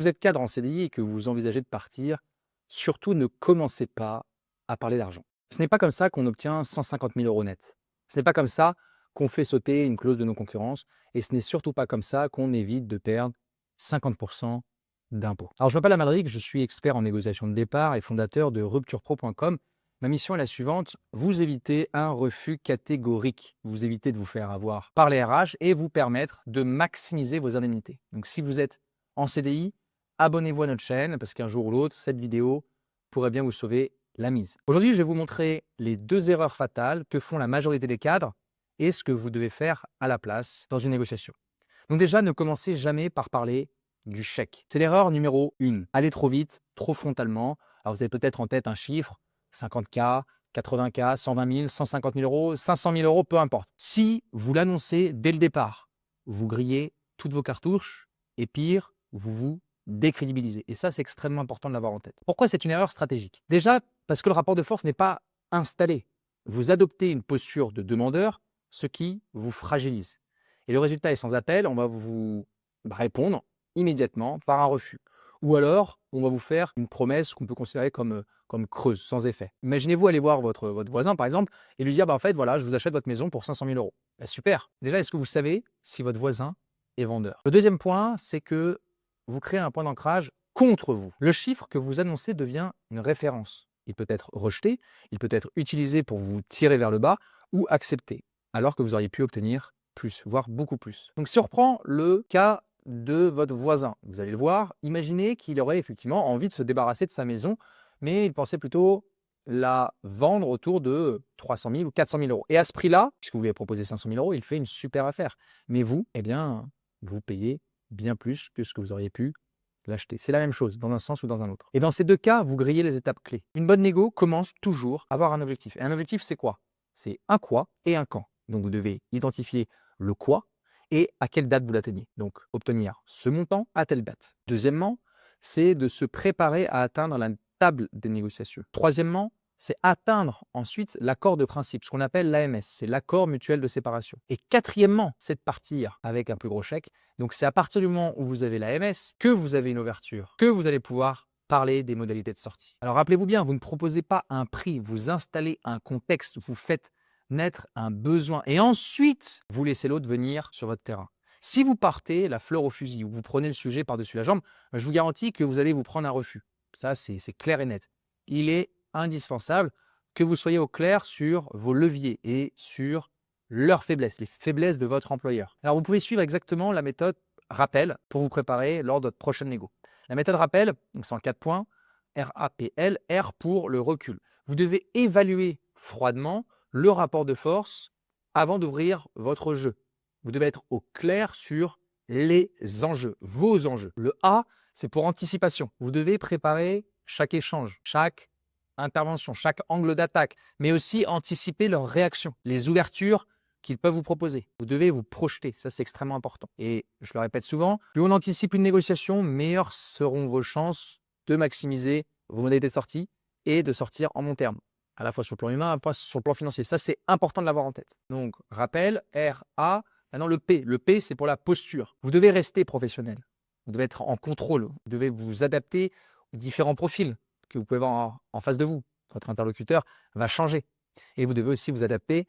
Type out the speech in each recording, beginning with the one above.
Vous êtes cadre en CDI et que vous envisagez de partir, surtout ne commencez pas à parler d'argent. Ce n'est pas comme ça qu'on obtient 150 000 € net. Ce n'est pas comme ça qu'on fait sauter une clause de non-concurrence et ce n'est surtout pas comme ça qu'on évite de perdre 50 d'impôts. Alors, je m'appelle Amalric, je suis expert en négociation de départ et fondateur de rupturepro.com. Ma mission est la suivante, vous éviter un refus catégorique, vous éviter de vous faire avoir par les RH et vous permettre de maximiser vos indemnités. Donc, si vous êtes en CDI, abonnez-vous à notre chaîne parce qu'un jour ou l'autre, cette vidéo pourrait bien vous sauver la mise. Aujourd'hui, je vais vous montrer les 2 erreurs fatales que font la majorité des cadres et ce que vous devez faire à la place dans une négociation. Donc déjà, ne commencez jamais par parler du chèque. C'est l'erreur numéro 1. Allez trop vite, trop frontalement. Alors vous avez peut-être en tête un chiffre, 50K, 80K, 120 000, 150 000 €, 500 000 €, peu importe. Si vous l'annoncez dès le départ, vous grillez toutes vos cartouches et pire, vous vous décrédibilisez. Et ça, c'est extrêmement important de l'avoir en tête. Pourquoi c'est une erreur stratégique? Déjà, parce que le rapport de force n'est pas installé. Vous adoptez une posture de demandeur, ce qui vous fragilise. Et le résultat est sans appel, on va vous répondre immédiatement par un refus. Ou alors, on va vous faire une promesse qu'on peut considérer comme creuse, sans effet. Imaginez-vous aller voir votre voisin, par exemple, et lui dire, en fait, voilà, je vous achète votre maison pour 500 000 €. Super. Déjà, est-ce que vous savez si votre voisin est vendeur? Le deuxième point, c'est que vous créez un point d'ancrage contre vous. Le chiffre que vous annoncez devient une référence. Il peut être rejeté, il peut être utilisé pour vous tirer vers le bas ou accepté, alors que vous auriez pu obtenir plus, voire beaucoup plus. Donc si on reprend le cas de votre voisin, vous allez le voir, imaginez qu'il aurait effectivement envie de se débarrasser de sa maison, mais il pensait plutôt la vendre autour de 300 000 ou 400 000 €. Et à ce prix-là, puisque vous lui avez proposé 500 000 €, il fait une super affaire. Mais vous, eh bien, vous payez bien plus que ce que vous auriez pu l'acheter. C'est la même chose, dans un sens ou dans un autre. Et dans ces 2 cas, vous grillez les étapes clés. Une bonne négo commence toujours à avoir un objectif. Et un objectif, c'est quoi? C'est un quoi et un quand. Donc vous devez identifier le quoi et à quelle date vous l'atteignez. Donc obtenir ce montant à telle date. Deuxièmement, c'est de se préparer à atteindre la table des négociations. Troisièmement, c'est atteindre ensuite l'accord de principe, ce qu'on appelle l'AMS, c'est l'accord mutuel de séparation. Et quatrièmement, c'est de partir avec un plus gros chèque. Donc c'est à partir du moment où vous avez l'AMS que vous avez une ouverture, que vous allez pouvoir parler des modalités de sortie. Alors rappelez-vous bien, vous ne proposez pas un prix, vous installez un contexte, vous faites naître un besoin et ensuite vous laissez l'autre venir sur votre terrain. Si vous partez la fleur au fusil ou vous prenez le sujet par-dessus la jambe, je vous garantis que vous allez vous prendre un refus. Ça, c'est clair et net. Il est indispensable que vous soyez au clair sur vos leviers et sur leurs faiblesses, les faiblesses de votre employeur. Alors, vous pouvez suivre exactement la méthode rappel pour vous préparer lors de votre prochaine négo. La méthode rappel, c'est en 4 points, RAPL, R pour le recul. Vous devez évaluer froidement le rapport de force avant d'ouvrir votre jeu. Vous devez être au clair sur les enjeux, vos enjeux. Le A, c'est pour anticipation. Vous devez préparer chaque échange, chaque intervention, chaque angle d'attaque, mais aussi anticiper leurs réactions, les ouvertures qu'ils peuvent vous proposer. Vous devez vous projeter, ça c'est extrêmement important. Et je le répète souvent, plus on anticipe une négociation, meilleures seront vos chances de maximiser vos modalités de sortie et de sortir en bon terme, à la fois sur le plan humain, à la fois sur le plan financier. Ça, c'est important de l'avoir en tête. Donc, rappel, R, A. Maintenant, le P. Le P, c'est pour la posture. Vous devez rester professionnel. Vous devez être en contrôle. Vous devez vous adapter aux différents profils que vous pouvez avoir en face de vous. Votre interlocuteur va changer. Et vous devez aussi vous adapter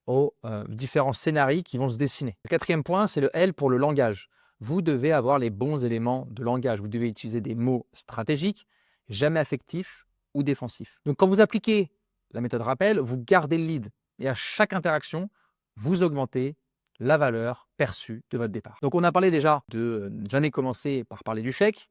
aux différents scénarios qui vont se dessiner. Le quatrième point, c'est le L pour le langage. Vous devez avoir les bons éléments de langage. Vous devez utiliser des mots stratégiques, jamais affectifs ou défensifs. Donc, quand vous appliquez la méthode rappel, vous gardez le lead. Et à chaque interaction, vous augmentez la valeur perçue de votre départ. Donc, on a parlé déjà j'en ai commencé par parler du chèque.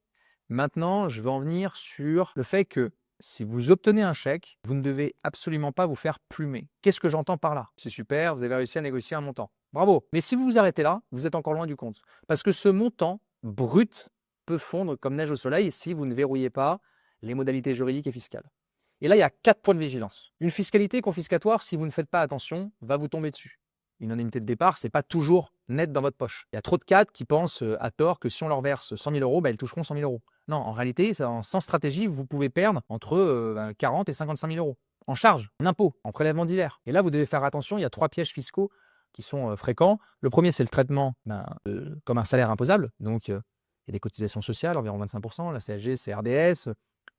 Maintenant, je vais en venir sur le fait que si vous obtenez un chèque, vous ne devez absolument pas vous faire plumer. Qu'est-ce que j'entends par là? C'est super, vous avez réussi à négocier un montant. Bravo! Mais si vous vous arrêtez là, vous êtes encore loin du compte. Parce que ce montant brut peut fondre comme neige au soleil si vous ne verrouillez pas les modalités juridiques et fiscales. Et là, il y a 4 points de vigilance. Une fiscalité confiscatoire, si vous ne faites pas attention, va vous tomber dessus. Une indemnité de départ, ce n'est pas toujours net dans votre poche. Il y a trop de cadres qui pensent à tort que si on leur verse 100 000 €, ils toucheront 100 000 €. Non, en réalité, sans stratégie, vous pouvez perdre entre 40 et 55 000 € en charges, en impôts, en prélèvements divers. Et là, vous devez faire attention, il y a 3 pièges fiscaux qui sont fréquents. Le premier, c'est le traitement comme un salaire imposable. Donc, Il y a des cotisations sociales, environ 25%, la CSG, CRDS,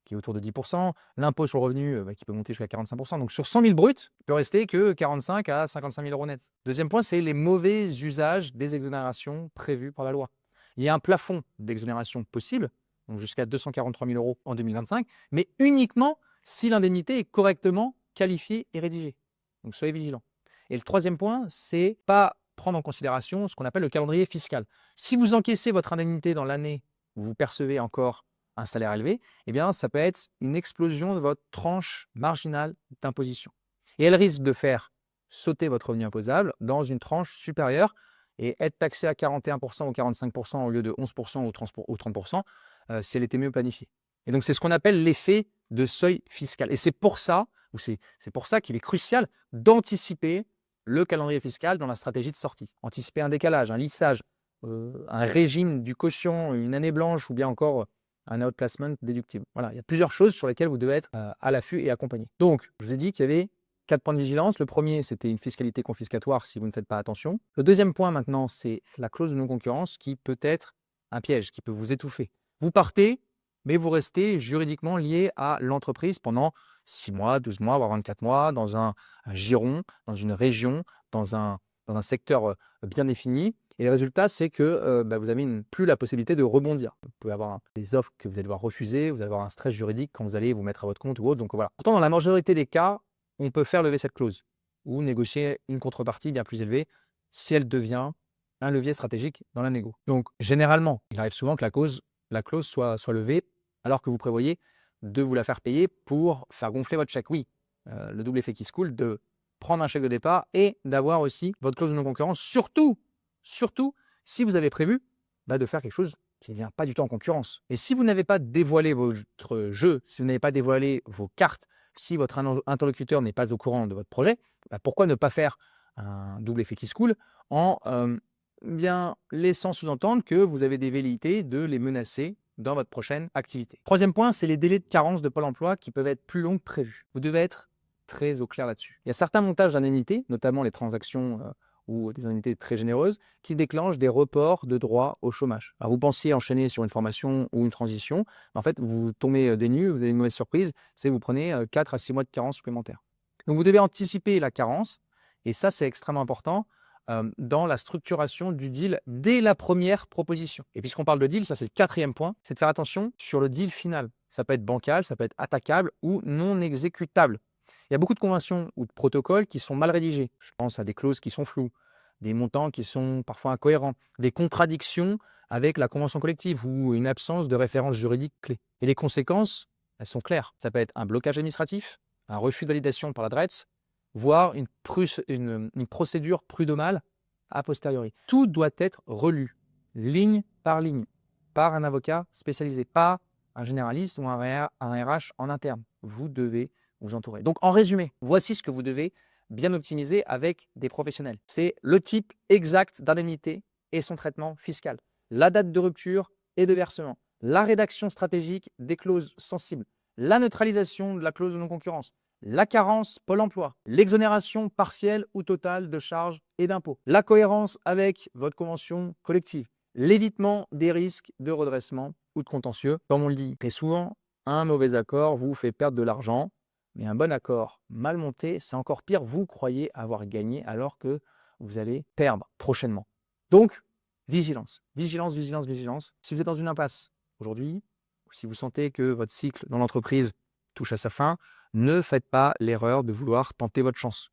qui est autour de 10%, l'impôt sur le revenu qui peut monter jusqu'à 45%. Donc sur 100 000 bruts, il peut rester que 45 à 55 000 euros net. Deuxième point, c'est les mauvais usages des exonérations prévues par la loi. Il y a un plafond d'exonération possible, donc jusqu'à 243 000 euros en 2025, mais uniquement si l'indemnité est correctement qualifiée et rédigée. Donc soyez vigilants. Et le troisième point, c'est pas prendre en considération ce qu'on appelle le calendrier fiscal. Si vous encaissez votre indemnité dans l'année où vous percevez encore un salaire élevé, eh bien, ça peut être une explosion de votre tranche marginale d'imposition. Et elle risque de faire sauter votre revenu imposable dans une tranche supérieure et être taxé à 41% ou 45% au lieu de 11% ou 30% si elle était mieux planifiée. Et donc, c'est ce qu'on appelle l'effet de seuil fiscal. Et c'est pour ça qu'il est crucial d'anticiper le calendrier fiscal dans la stratégie de sortie. Anticiper un décalage, un lissage, un régime du quotient, une année blanche ou bien encore un outplacement déductible. Voilà, il y a plusieurs choses sur lesquelles vous devez être à l'affût et accompagné. Donc, je vous ai dit qu'il y avait 4 points de vigilance. Le premier, c'était une fiscalité confiscatoire si vous ne faites pas attention. Le deuxième point maintenant, c'est la clause de non-concurrence qui peut être un piège, qui peut vous étouffer. Vous partez, mais vous restez juridiquement lié à l'entreprise pendant 6 mois, 12 mois, voire 24 mois, dans un giron, dans une région, dans un secteur bien défini. Et le résultat, c'est que vous n'avez plus la possibilité de rebondir. Vous pouvez avoir des offres que vous allez devoir refuser, vous allez avoir un stress juridique quand vous allez vous mettre à votre compte ou autre. Donc voilà. Pourtant, dans la majorité des cas, on peut faire lever cette clause ou négocier une contrepartie bien plus élevée si elle devient un levier stratégique dans la négo. Donc généralement, il arrive souvent que la clause soit levée alors que vous prévoyez de vous la faire payer pour faire gonfler votre chèque. Oui, le double effet qui se coule de prendre un chèque de départ et d'avoir aussi votre clause de non-concurrence, surtout si vous avez prévu de faire quelque chose qui ne vient pas du tout en concurrence. Et si vous n'avez pas dévoilé votre jeu, si vous n'avez pas dévoilé vos cartes, si votre interlocuteur n'est pas au courant de votre projet, pourquoi ne pas faire un double effet qui se coule en bien laissant sous-entendre que vous avez des velléités de les menacer dans votre prochaine activité. Troisième point, c'est les délais de carence de Pôle emploi qui peuvent être plus longs que prévu. Vous devez être très au clair là-dessus. Il y a certains montages d'indemnités, notamment les transactions ou des indemnités très généreuses, qui déclenchent des reports de droit au chômage. Alors vous pensiez enchaîner sur une formation ou une transition, en fait vous tombez des nues, vous avez une mauvaise surprise, c'est vous prenez 4 à 6 mois de carence supplémentaires. Donc vous devez anticiper la carence, et ça c'est extrêmement important dans la structuration du deal dès la première proposition. Et puisqu'on parle de deal, ça c'est le quatrième point, c'est de faire attention sur le deal final. Ça peut être bancal, ça peut être attaquable ou non exécutable. Il y a beaucoup de conventions ou de protocoles qui sont mal rédigés. Je pense à des clauses qui sont floues, des montants qui sont parfois incohérents, des contradictions avec la convention collective ou une absence de référence juridique clé. Et les conséquences, elles sont claires. Ça peut être un blocage administratif, un refus de validation par la DRETS, voire une procédure prud'homale a posteriori. Tout doit être relu, ligne, par un avocat spécialisé, pas un généraliste ou un RH en interne. Vous devez vous entourer. Donc en résumé, voici ce que vous devez bien optimiser avec des professionnels. C'est le type exact d'indemnité et son traitement fiscal, la date de rupture et de versement, la rédaction stratégique des clauses sensibles, la neutralisation de la clause de non-concurrence, la carence Pôle emploi, l'exonération partielle ou totale de charges et d'impôts, la cohérence avec votre convention collective, l'évitement des risques de redressement ou de contentieux. Comme on le dit très souvent, un mauvais accord vous fait perdre de l'argent, mais un bon accord mal monté, c'est encore pire. Vous croyez avoir gagné alors que vous allez perdre prochainement. Donc, vigilance, vigilance, vigilance, vigilance. Si vous êtes dans une impasse aujourd'hui, ou si vous sentez que votre cycle dans l'entreprise touche à sa fin, ne faites pas l'erreur de vouloir tenter votre chance.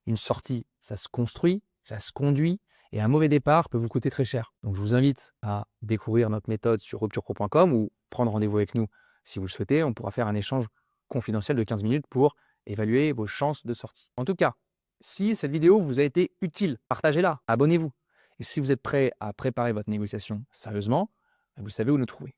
Une sortie, ça se construit, ça se conduit, et un mauvais départ peut vous coûter très cher. Donc je vous invite à découvrir notre méthode sur rupturepro.com ou prendre rendez-vous avec nous si vous le souhaitez. On pourra faire un échange confidentiel de 15 minutes pour évaluer vos chances de sortie. En tout cas, si cette vidéo vous a été utile, partagez-la, abonnez-vous. Et si vous êtes prêt à préparer votre négociation sérieusement, vous savez où nous trouver.